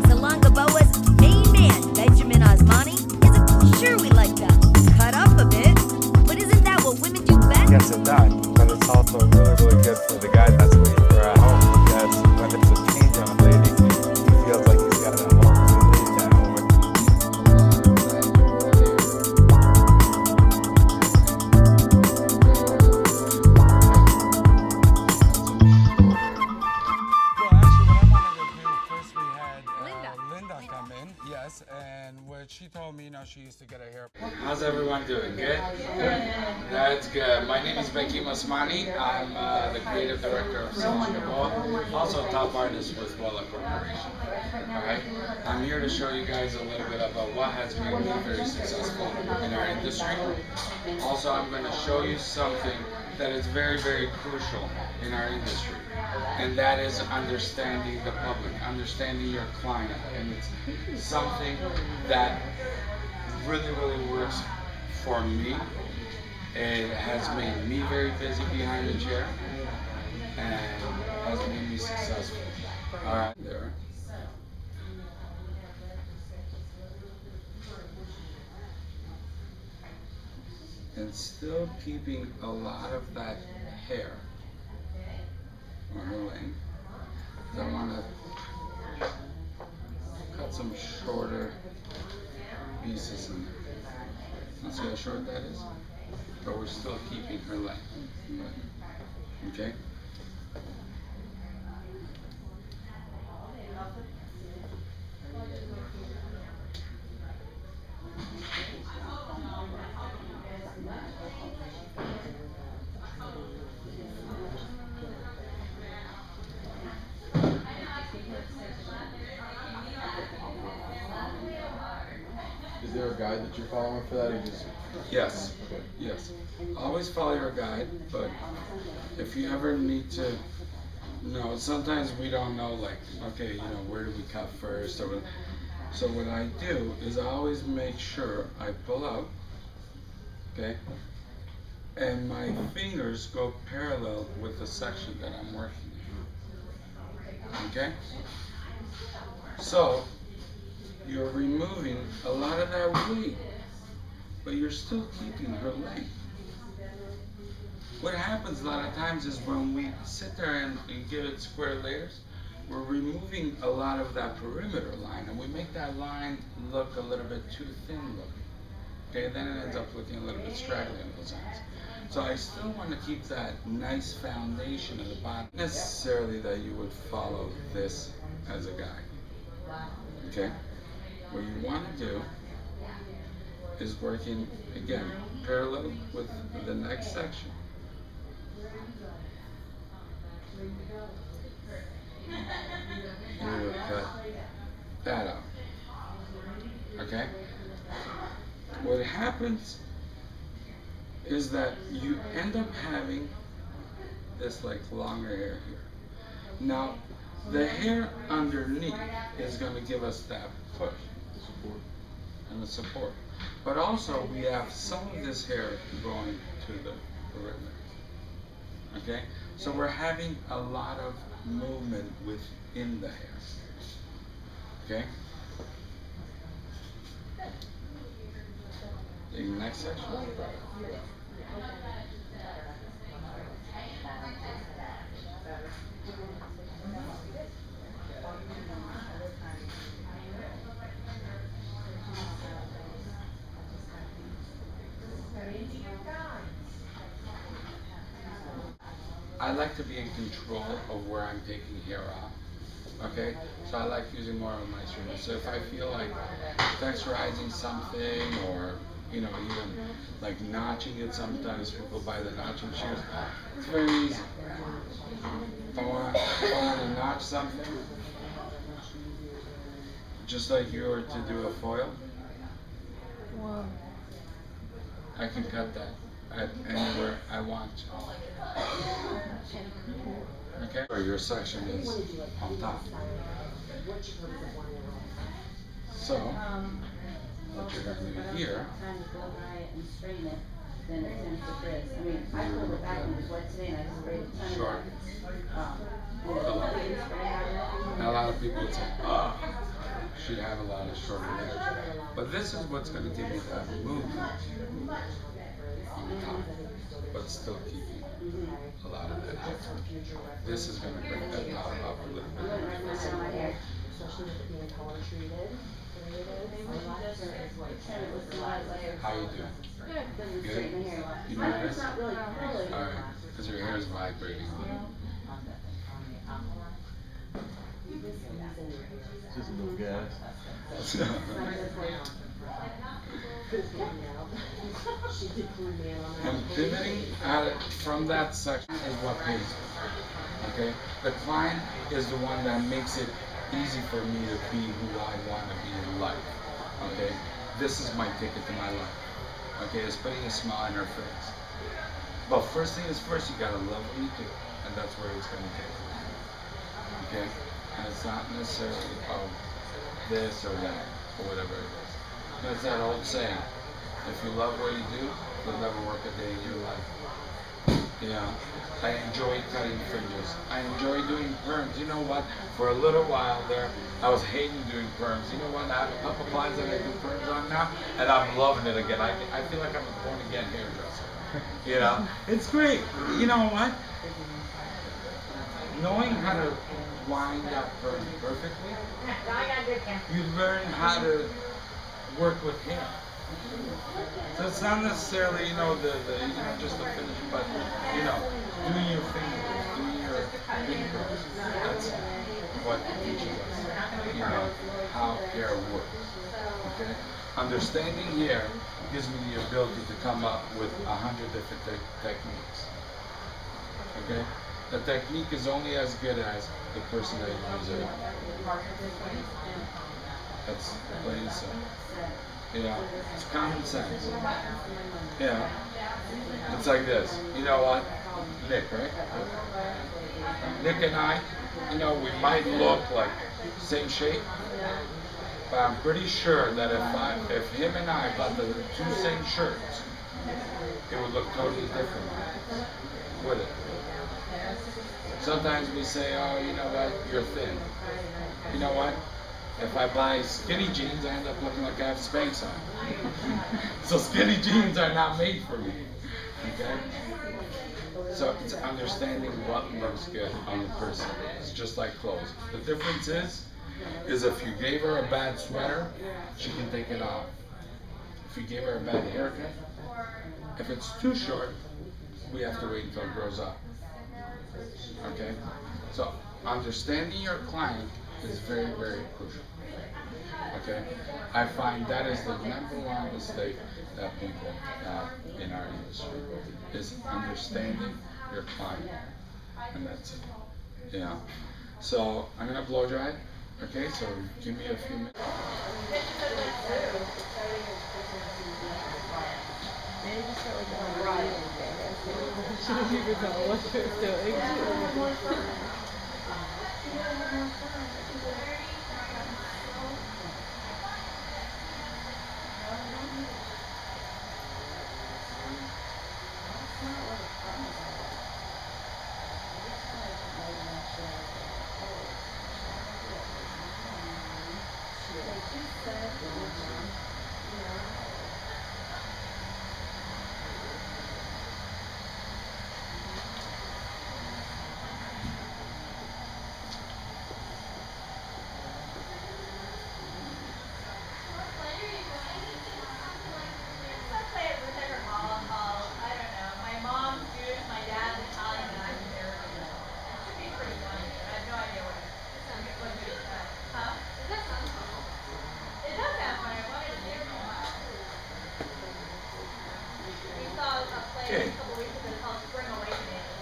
Salon Gaboa's main man, Bekim Osmani, isn't sure we like to cut up a bit, but isn't that what women do best? Gets it done, but it's also really, really good for the guy that's waiting for at home, because when there's a change on a lady, he feels like he's got a home to lay down with. Come in, yes, and what she told me, she used to get her hair. How's everyone doing? Good? That's good. My name is Bekim Osmani. I'm the creative director of Salon, Gaboa, also a top artist with Wella Corporation. Alright? I'm here to show you guys a little bit about what has made me very successful in our industry. Also, I'm going to show you something that is very, very crucial in our industry, and that is understanding the public, understanding your client, and it's something that really, really works for me. It has made me very busy behind the chair, and has made me successful. All right, there. And still keeping a lot of that hair on her length. I want to cut some shorter pieces in there. Let's see how short that is. But we're still keeping her length. Okay? Is there a guide that you're following for that, or just? Yes. Okay. Yes. Always follow your guide, but if you ever need to, sometimes we don't know, like, okay, where do we cut first? Or, so what I do is I always make sure I pull out, okay, and my fingers go parallel with the section that I'm working in. Okay? So, you're removing a lot of that weight, but you're still keeping her length. What happens a lot of times is when we sit there and give it square layers, we're removing a lot of that perimeter line, and we make that line look a little bit too thin looking. Okay, then it ends up looking a little bit straggly on those ends. So I still want to keep that nice foundation at the bottom. Not necessarily that you would follow this as a guide. Okay? What you want to do is working, again, parallel with the next section. You would cut that out. Okay? What happens is that you end up having this like longer hair here. Now, the hair underneath is going to give us that push and the support. But also we have some of this hair going to the perimeter. Okay? So we're having a lot of movement within the hair. Okay? The next section. I like to be in control of where I'm taking hair off. Okay? So I like using more of my instruments. So if I feel like texturizing something, or even like notching it, sometimes people buy the notching shears. It's very easy. If I want to notch something, just like you were to do a foil, I can cut that at anywhere I want to. Okay? Or your section is on top. So, what you're going to do here, then it tends to frizz. I mean, I pulled it back and it was wet today and I sprayed a ton of sure. it. people would say, oh, she'd have a lot of shorter hair. But this is what's going to give you that movement on the top, but still keeping a lot of that hair. This is going to bring that top up a little bit. How you doing? Good? You nervous? Alright, because your hair is vibrating. Just a little gas. And pivoting from that section is what pays me. Okay? The client is the one that makes it easy for me to be who I want to be in life. Okay? This is my ticket to my life. Okay? It's putting a smile on her face. But first thing is first, you gotta love what you do. And that's where it's gonna take you. Okay? And it's not necessarily, oh, this or that, or whatever it is. It's that old saying, if you love what you do, you'll never work a day in your life. Yeah, I enjoy cutting fringes. I enjoy doing perms. You know what? For a little while there, I was hating doing perms. You know what? I have a couple clients that I do perms on now, and I'm loving it again. I feel like I'm a born-again hairdresser. You know? It's great. You know what? Knowing how to wind up perm perfectly, you learn how to work with hair. So it's not necessarily, you know, just the finish, but, you know, doing your fingers, doing your fingers. That's what teaches us, you know, how hair works. Okay? Understanding hair gives me the ability to come up with 100 different techniques. Okay? The technique is only as good as the person that uses it on. That's plain and simple. Yeah, it's common sense. Yeah, it's like this. You know what? Nick, right? Nick and I, you know, we might look like same shape, but I'm pretty sure that if him and I bought the two same shirts, it would look totally different. Would it? Sometimes we say, oh, you know what? You're thin. You know what? If I buy skinny jeans, I end up looking like I have Spanx on. So skinny jeans are not made for me. Okay? So it's understanding what looks good on the person. It's just like clothes. The difference is if you gave her a bad sweater, she can take it off. If you gave her a bad haircut, if it's too short, we have to wait until it grows up. Okay? So understanding your client is very, very crucial. Okay? I find that is the #1 mistake that people have in our industry, is understanding your client. And that's it. Yeah. So I'm gonna blow dry. Okay, so give me a few minutes. Maybe just start like a ride. She doesn't even know what she's doing. Okay,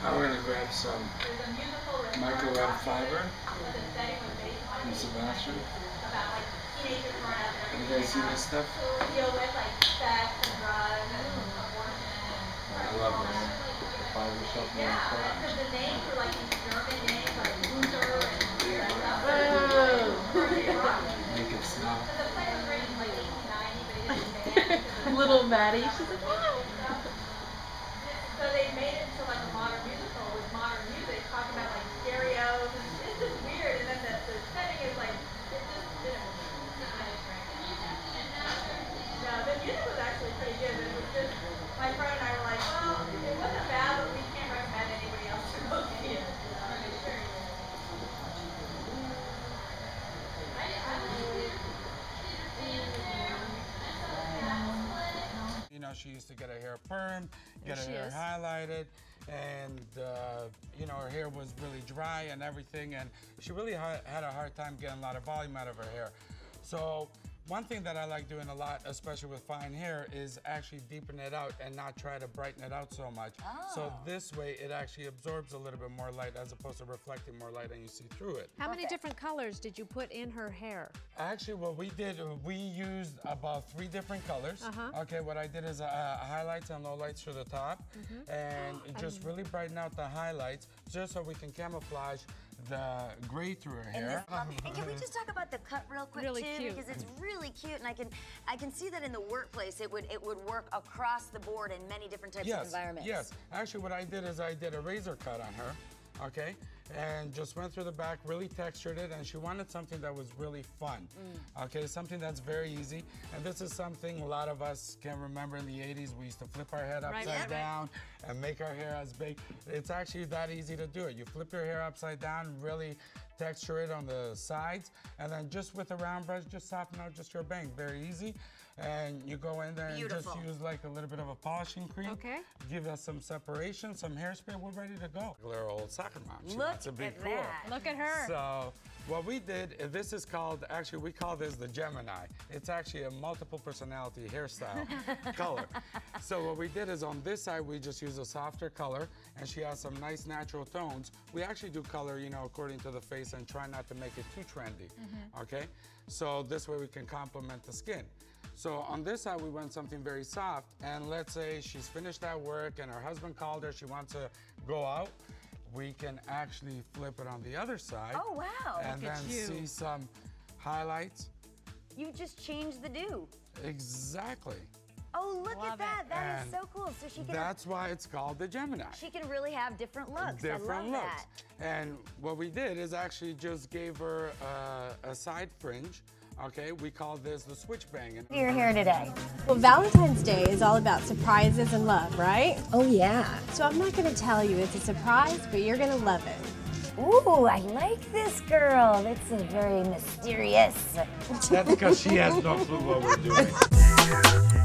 now we're going to grab some microwave fiber from Sebastian. You guys see this stuff? I love this. The fiber shop in the front. Make it snap. Little Maddie, she's like, wow. So they made it into like a modern musical with modern music, talking about like stereos, and it's just weird. And then the setting is she used to get her hair permed, get her she hair is. highlighted, and you know, her hair was really dry and everything, and she really had a hard time getting a lot of volume out of her hair. So one thing that I like doing a lot, especially with fine hair, is actually deepen it out and not try to brighten it out so much. So this way it actually absorbs a little bit more light as opposed to reflecting more light and you see through it. How many different colors did you put in her hair? Actually, what we did, we used about 3 different colors. Okay, what I did is highlights and lowlights to the top, and just really brighten out the highlights just so we can camouflage the gray through her hair. And can we just talk about the cut real quick Really too? cute. Because it's really cute, and I can see that in the workplace it would work across the board in many different types of environments. Yes, actually what I did is I did a razor cut on her, okay? And just went through the back, really textured it, and she wanted something that was really fun, okay? Something that's very easy. And this is something a lot of us can remember in the 80s. We used to flip our head upside down and make our hair as big. It's actually that easy to do it. You flip your hair upside down, really texture it on the sides, and then just with a round brush, just soften out just your bang. Very easy. And you go in there and just use like a little bit of a polishing cream. Okay. Give us some separation, some hairspray, we're ready to go. Little old soccer mom. She Look wants to be at cool. that. Look at her. So what we did, this is called, actually we call this the Gemini. It's actually a multiple personality hairstyle color. So what we did is on this side, we just use a softer color, and she has some nice natural tones. We actually do color, you know, according to the face and try not to make it too trendy, okay? So this way we can complement the skin. So on this side, we went something very soft, and let's say she's finished that work and her husband called her, she wants to go out, we can actually flip it on the other side. Oh, wow. And then see some highlights. You just changed the do. Exactly. Oh, look at that. That is so cool. So she can That's why it's called the Gemini. she can really have different looks. Different I love looks. that. And what we did is actually just gave her a side fringe. Okay, we call this the switch bang. You're here today. Well, Valentine's Day is all about surprises and love, right? Oh, yeah. So I'm not going to tell you it's a surprise, but you're going to love it. Ooh, I like this girl. It's very mysterious. That's because she has no clue what we're doing.